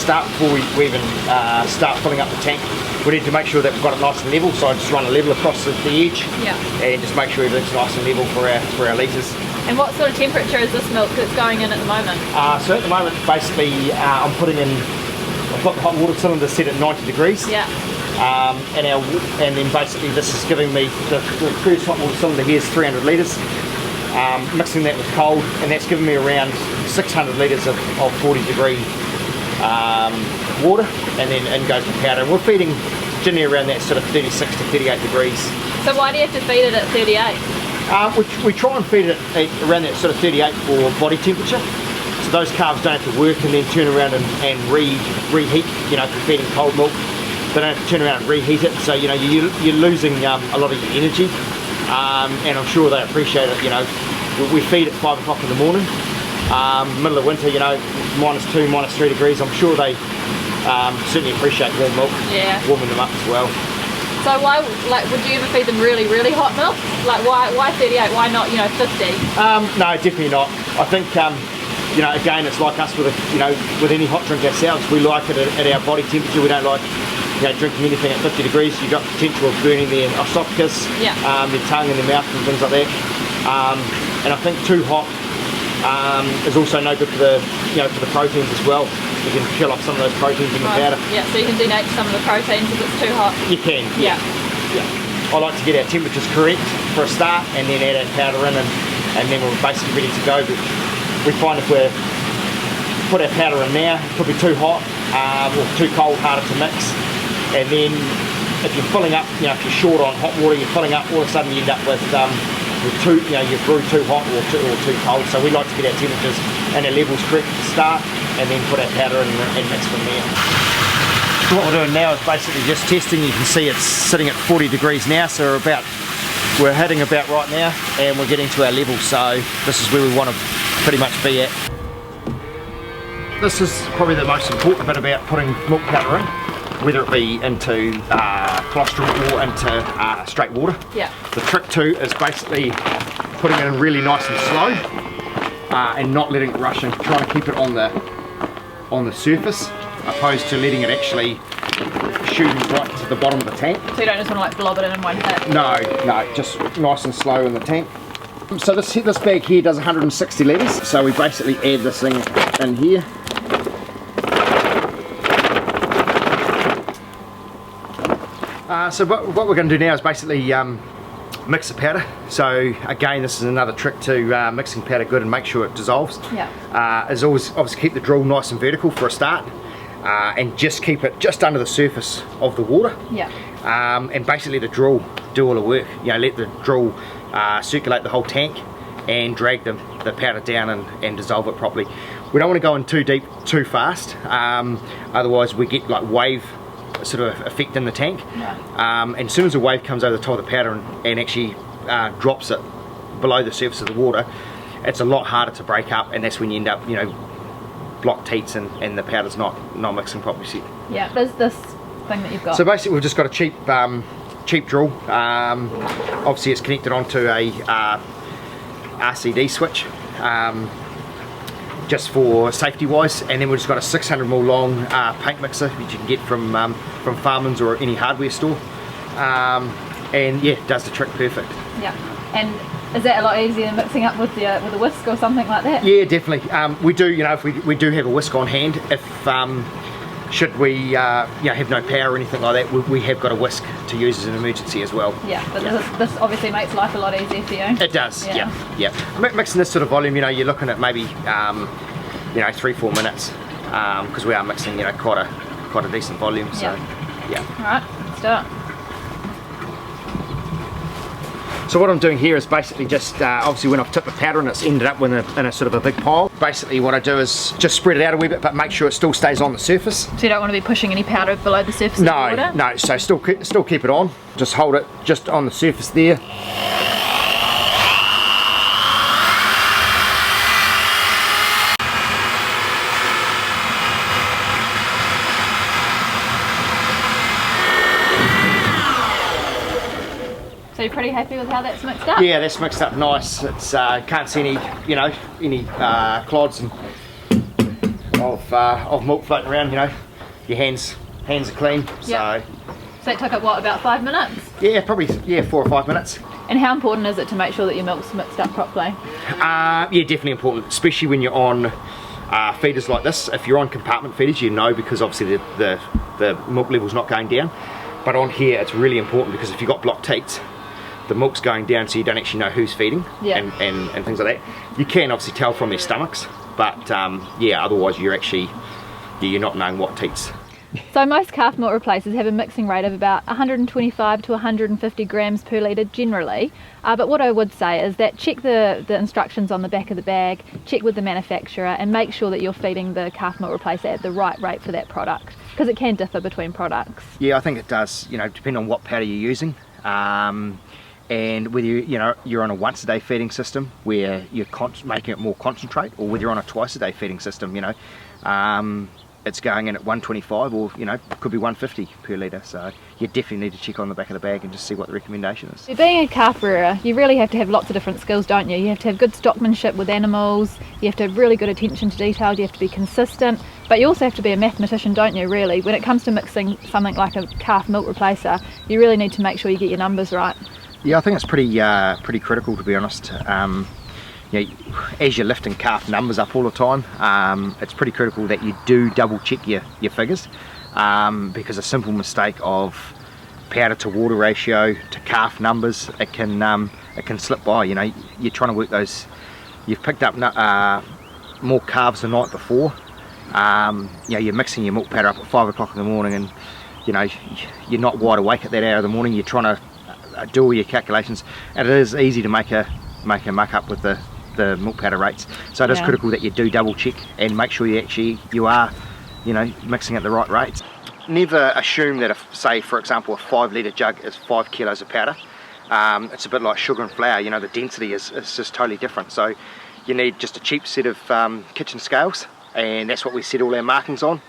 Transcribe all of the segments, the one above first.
start, before we even start filling up the tank, we need to make sure that we've got it nice and level. So I just run a level across the edge, and just make sure everything's nice and level for our litres. And what sort of temperature is this milk that's going in at the moment? So at the moment, basically, I've got the hot water cylinder set at 90 degrees. Yeah. And then basically this is giving me, the first hot water cylinder here is 300 litres. Mixing that with cold, and that's giving me around 600 litres of 40 degree water, and then in goes the powder. And we're feeding generally around that sort of 36 to 38 degrees. So why do you have to feed it at 38? We try and feed it around that sort of 38 for body temperature. So those calves don't have to work and then turn around and reheat, you know, if you're feeding cold milk. They don't have to turn around and reheat it, so you know, you're losing a lot of your energy. And I'm sure they appreciate it. You know, we feed at 5 o'clock in the morning, middle of winter, you know, -2, -3 degrees. I'm sure they certainly appreciate warm milk, warming them up as well. So why, like, would you ever feed them really, really hot milk? Like, why 38? Why not, you know, 50? No, definitely not. I think, you know, again, it's like us with with any hot drink ourselves. We like it at our body temperature. We don't like, you know, drinking anything at 50 degrees. You've got potential of burning the esophagus, your tongue and the mouth and things like that. And I think too hot is also no good for the, you know, for the proteins as well. You can kill off some of those proteins in the powder. Yeah, so you can denature some of the proteins if it's too hot. You can, yeah. I like to get our temperatures correct for a start, and then add our powder in, and then we're basically ready to go. But we find if we put our powder in now, it could be too hot or too cold, harder to mix. And then if you're filling up, you know, if you're short on hot water, you're filling up, all of a sudden you end up with too, you know, you've brewed too hot or too cold. So we like to get our temperatures and our levels correct to start, and then put our powder in and mix from there. So what we're doing now is basically just testing. You can see it's sitting at 40 degrees now, so we're heading about right now, and we're getting to our level. So this is where we want to pretty much be at. This is probably the most important bit about putting milk powder in, whether it be into colostrum or into straight water. Yeah. The trick too is basically putting it in really nice and slow, and not letting it rush in, trying to keep it on the surface, opposed to letting it actually shooting right to the bottom of the tank. So you don't just want to like blob it in one hit? No, just nice and slow in the tank. So this bag here does 160 litres, so we basically add this thing in here. So what we're going to do now is basically mix the powder. So again, this is another trick to mixing powder good and make sure it dissolves. Yeah. Is always obviously keep the drill nice and vertical for a start, and just keep it just under the surface of the water. Yeah. And basically the drill do all the work. You know, let the drill circulate the whole tank and drag the powder down and dissolve it properly. We don't want to go in too deep too fast, otherwise we get like wave sort of effect in the tank. And as soon as a wave comes over the top of the powder and actually drops it below the surface of the water, it's a lot harder to break up, and that's when you end up, you know, blocked teats and the powder's not mixing properly. Yeah. What is this thing that you've got? So basically we've just got a cheap drill. Obviously it's connected onto a RCD switch, just for safety wise, and then we've just got a 600mm long paint mixer which you can get from Farmans or any hardware store, and yeah, it does the trick perfect. Yeah. And is that a lot easier than mixing up with a whisk or something like that? Yeah, definitely. We do, you know, if we do have a whisk on hand, if should we you know, have no power or anything like that, we have got a whisk to use as an emergency as well. Yeah, but this obviously makes life a lot easier for you. It does, yeah. Mixing this sort of volume, you know, you're looking at maybe you know, 3-4 minutes, because we are mixing, you know, quite a decent volume. So yeah. Alright, let's do it. So what I'm doing here is basically just, obviously when I've tipped the powder and it's ended up in a sort of a big pile, basically what I do is just spread it out a wee bit, but make sure it still stays on the surface. So you don't want to be pushing any powder below the surface of the water? No, so still keep it on. Just hold it just on the surface there. So you're pretty happy with how that's mixed up? Yeah, that's mixed up nice. It's can't see any, you know, any clods on of milk floating around. You know, your hands are clean. Yep. So that took up what, about 5 minutes? Yeah, probably 4 or 5 minutes. And how important is it to make sure that your milk's mixed up properly? Yeah, definitely important, especially when you're on feeders like this. If you're on compartment feeders, you know, because obviously the milk level's not going down. But on here, it's really important because if you've got blocked teats, the milk's going down, so you don't actually know who's feeding and things like that. You can obviously tell from their stomachs, but yeah, otherwise you're not knowing what teats. So most calf milk replacers have a mixing rate of about 125 to 150 grams per litre generally, but what I would say is that check the instructions on the back of the bag, check with the manufacturer and make sure that you're feeding the calf milk replacer at the right rate for that product, because it can differ between products. Yeah, I think it does, you know, depending on what powder you're using. And whether you're on a once a day feeding system where you're making it more concentrate, or whether you're on a twice a day feeding system, you know, it's going in at 125 or, you know, it could be 150 per litre. So you definitely need to check on the back of the bag and just see what the recommendation is. Being a calf rearer, you really have to have lots of different skills, don't you? You have to have good stockmanship with animals, you have to have really good attention to detail, you have to be consistent, but you also have to be a mathematician, don't you, really? When it comes to mixing something like a calf milk replacer, you really need to make sure you get your numbers right. Yeah, I think it's pretty critical, to be honest. You know, as you're lifting calf numbers up all the time, it's pretty critical that you do double check your figures, because a simple mistake of powder to water ratio to calf numbers, it can slip by. You know, you're trying to work those. You've picked up more calves the night before. You know, you're mixing your milk powder up at 5 o'clock in the morning, and you know you're not wide awake at that hour of the morning. You're trying to do all your calculations, and it is easy to make a muck up with the milk powder rates. So it is critical that you do double check and make sure you are, you know, mixing at the right rates. Never assume that if, say for example, a 5 litre jug is 5 kilos of powder. It's a bit like sugar and flour, you know, the density is just totally different. So you need just a cheap set of kitchen scales, and that's what we set all our markings on.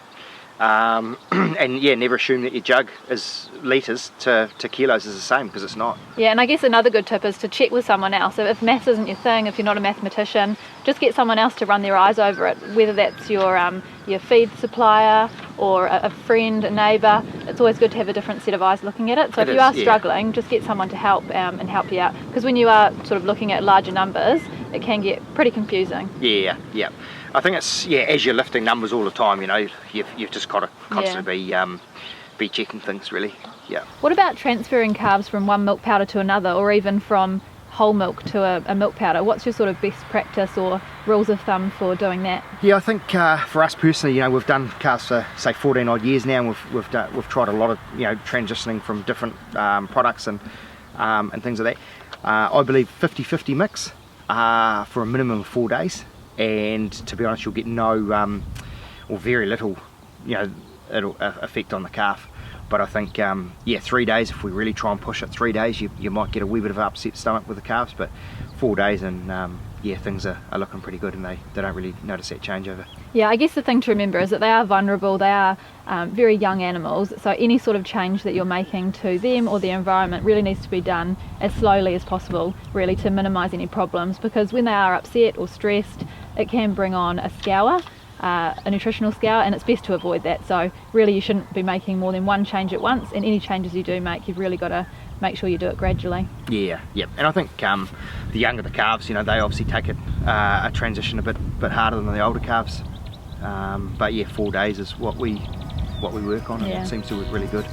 And yeah, never assume that your jug is litres to kilos is the same, because it's not. Yeah, and I guess another good tip is to check with someone else. If maths isn't your thing, if you're not a mathematician, just get someone else to run their eyes over it, whether that's your feed supplier or a friend, a neighbour. It's always good to have a different set of eyes looking at it. So if you are struggling, just get someone to help and help you out, because when you are sort of looking at larger numbers, it can get pretty confusing. Yeah. I think it's, as you're lifting numbers all the time, you know, you've just got to constantly be checking things, really. Yeah. What about transferring calves from one milk powder to another, or even from whole milk to a milk powder? What's your sort of best practice or rules of thumb for doing that? Yeah, I think for us personally, you know, we've done calves for say 14 odd years now, and we've tried a lot of, you know, transitioning from different products and things like that. I believe 50-50 mix for a minimum of 4 days. And to be honest, you'll get no or very little, you know, effect on the calf. But I think 3 days, if we really try and push it 3 days, you might get a wee bit of an upset stomach with the calves. But 4 days and things are looking pretty good, and they don't really notice that changeover. Yeah, I guess the thing to remember is that they are vulnerable, they are very young animals, so any sort of change that you're making to them or the environment really needs to be done as slowly as possible, really, to minimise any problems, because when they are upset or stressed, it can bring on a scour, a nutritional scour, and it's best to avoid that. So really you shouldn't be making more than one change at once, and any changes you do make, you've really got to make sure you do it gradually. Yeah, and I think the younger the calves, you know, they obviously take it a transition a bit harder than the older calves. But 4 days is what we work on, and it seems to work really good.